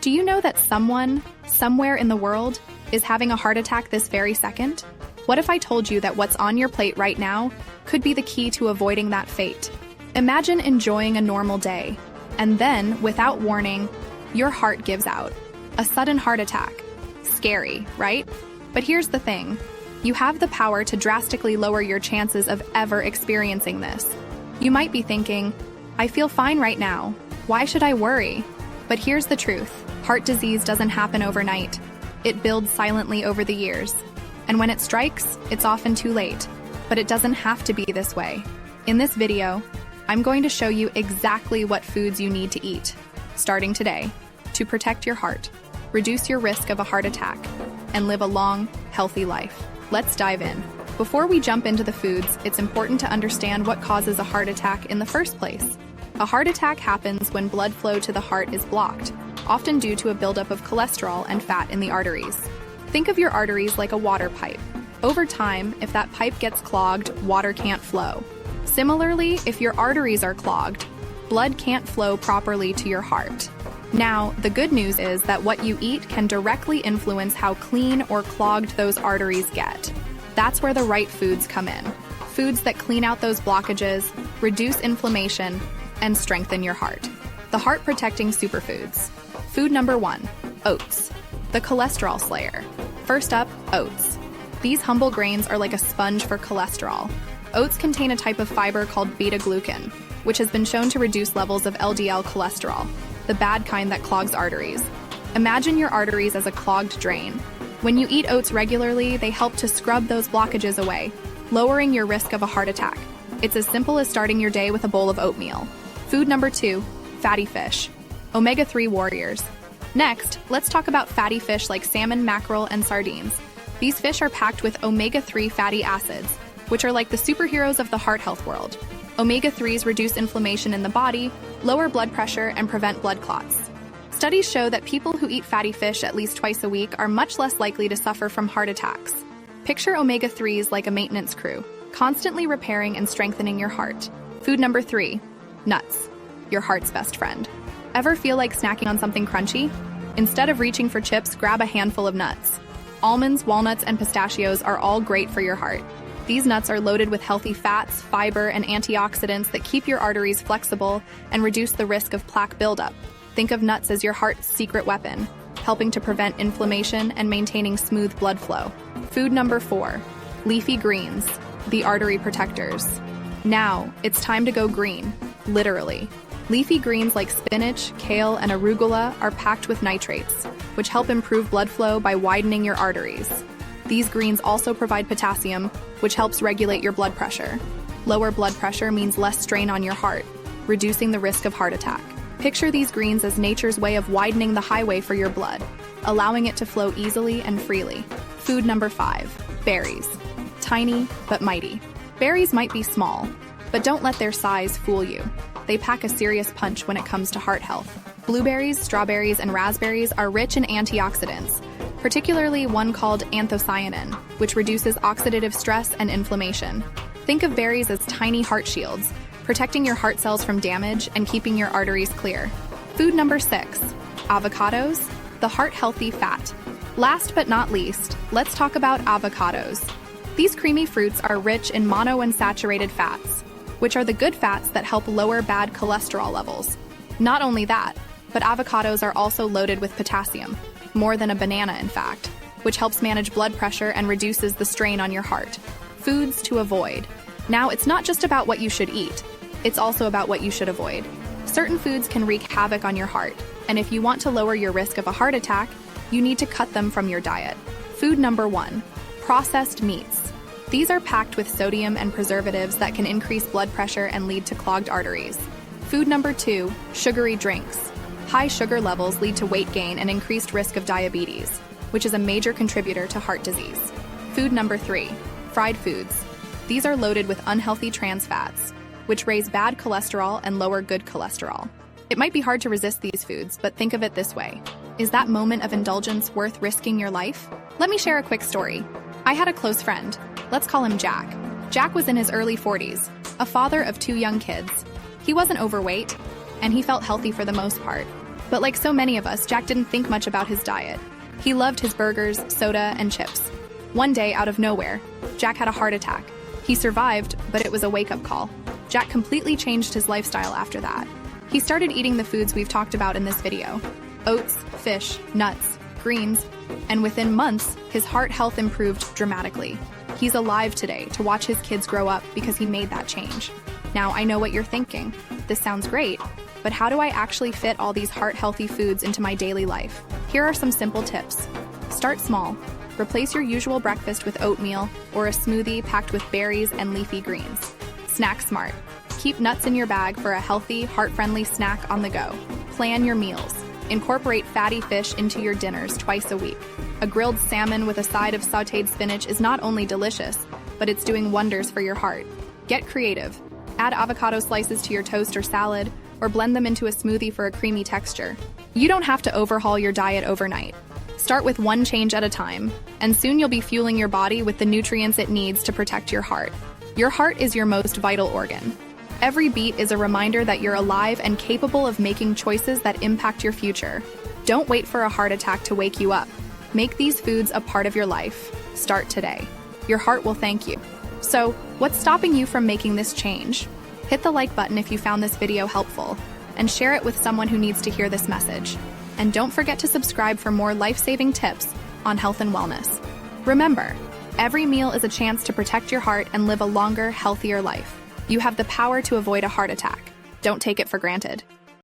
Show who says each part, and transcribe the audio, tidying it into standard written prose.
Speaker 1: Do you know that someone, somewhere in the world, is having a heart attack this very second? What if I told you that what's on your plate right now could be the key to avoiding that fate? Imagine enjoying a normal day, and then, without warning, your heart gives out. A sudden heart attack. Scary, right? But here's the thing. You have the power to drastically lower your chances of ever experiencing this. You might be thinking, I feel fine right now. Why should I worry? But here's the truth. Heart disease doesn't happen overnight. It builds silently over the years. And when it strikes, it's often too late. But it doesn't have to be this way. In this video, I'm going to show you exactly what foods you need to eat, starting today, to protect your heart, reduce your risk of a heart attack, and live a long, healthy life. Let's dive in. Before we jump into the foods, it's important to understand what causes a heart attack in the first place. A heart attack happens when blood flow to the heart is blocked, often due to a buildup of cholesterol and fat in the arteries. Think of your arteries like a water pipe. Over time, if that pipe gets clogged, water can't flow. Similarly, if your arteries are clogged, blood can't flow properly to your heart. Now, the good news is that what you eat can directly influence how clean or clogged those arteries get. That's where the right foods come in. Foods that clean out those blockages, reduce inflammation, and strengthen your heart. The heart-protecting superfoods. Food number 1, oats. The cholesterol slayer. First up, oats. These humble grains are like a sponge for cholesterol. Oats contain a type of fiber called beta-glucan, which has been shown to reduce levels of LDL cholesterol, the bad kind that clogs arteries. Imagine your arteries as a clogged drain. When you eat oats regularly, they help to scrub those blockages away, lowering your risk of a heart attack. It's as simple as starting your day with a bowl of oatmeal. Food number 2, fatty fish. Omega-3 warriors. Next, let's talk about fatty fish like salmon, mackerel, and sardines. These fish are packed with omega-3 fatty acids, which are like the superheroes of the heart health world. Omega-3s reduce inflammation in the body, lower blood pressure, and prevent blood clots. Studies show that people who eat fatty fish at least twice a week are much less likely to suffer from heart attacks. Picture omega-3s like a maintenance crew, constantly repairing and strengthening your heart. Food number 3, nuts. Your heart's best friend. Ever feel like snacking on something crunchy? Instead of reaching for chips, grab a handful of nuts. Almonds, walnuts, and pistachios are all great for your heart. These nuts are loaded with healthy fats, fiber, and antioxidants that keep your arteries flexible and reduce the risk of plaque buildup. Think of nuts as your heart's secret weapon, helping to prevent inflammation and maintaining smooth blood flow. Food number 4, leafy greens, the artery protectors. Now, it's time to go green, literally. Leafy greens like spinach, kale, and arugula are packed with nitrates, which help improve blood flow by widening your arteries. These greens also provide potassium, which helps regulate your blood pressure. Lower blood pressure means less strain on your heart, reducing the risk of heart attack. Picture these greens as nature's way of widening the highway for your blood, allowing it to flow easily and freely. Food number 5, berries. Tiny but mighty. Berries might be small, but don't let their size fool you. They pack a serious punch when it comes to heart health. Blueberries, strawberries, and raspberries are rich in antioxidants, particularly one called anthocyanin, which reduces oxidative stress and inflammation. Think of berries as tiny heart shields, protecting your heart cells from damage and keeping your arteries clear. Food number 6, avocados, the heart-healthy fat. Last but not least, let's talk about avocados. These creamy fruits are rich in monounsaturated fats, which are the good fats that help lower bad cholesterol levels. Not only that, but avocados are also loaded with potassium, more than a banana in fact, which helps manage blood pressure and reduces the strain on your heart. Foods to avoid. Now, it's not just about what you should eat, it's also about what you should avoid. Certain foods can wreak havoc on your heart, and if you want to lower your risk of a heart attack, you need to cut them from your diet. Food number 1, processed meats. These are packed with sodium and preservatives that can increase blood pressure and lead to clogged arteries. Food number 2, sugary drinks. High sugar levels lead to weight gain and increased risk of diabetes, which is a major contributor to heart disease. Food number 3, fried foods. These are loaded with unhealthy trans fats, which raise bad cholesterol and lower good cholesterol. It might be hard to resist these foods, but think of it this way. Is that moment of indulgence worth risking your life? Let me share a quick story. I had a close friend. Let's call him Jack. Jack was in his early 40s, a father of 2 young kids. He wasn't overweight, and he felt healthy for the most part. But like so many of us, Jack didn't think much about his diet. He loved his burgers, soda, and chips. One day, out of nowhere, Jack had a heart attack. He survived, but it was a wake-up call. Jack completely changed his lifestyle after that. He started eating the foods we've talked about in this video: oats, fish, nuts, greens, and within months, his heart health improved dramatically. He's alive today to watch his kids grow up because he made that change. Now, I know what you're thinking. This sounds great, but how do I actually fit all these heart-healthy foods into my daily life? Here are some simple tips. Start small. Replace your usual breakfast with oatmeal or a smoothie packed with berries and leafy greens. Snack smart. Keep nuts in your bag for a healthy, heart-friendly snack on the go. Plan your meals. Incorporate fatty fish into your dinners twice a week. A grilled salmon with a side of sautéed spinach is not only delicious, but it's doing wonders for your heart. Get creative. Add avocado slices to your toast or salad, or blend them into a smoothie for a creamy texture. You don't have to overhaul your diet overnight. Start with one change at a time, and soon you'll be fueling your body with the nutrients it needs to protect your heart. Your heart is your most vital organ. Every beat is a reminder that you're alive and capable of making choices that impact your future. Don't wait for a heart attack to wake you up. Make these foods a part of your life. Start today. Your heart will thank you. So, what's stopping you from making this change? Hit the like button if you found this video helpful, and share it with someone who needs to hear this message. And don't forget to subscribe for more life-saving tips on health and wellness. Remember, every meal is a chance to protect your heart and live a longer, healthier life. You have the power to avoid a heart attack. Don't take it for granted.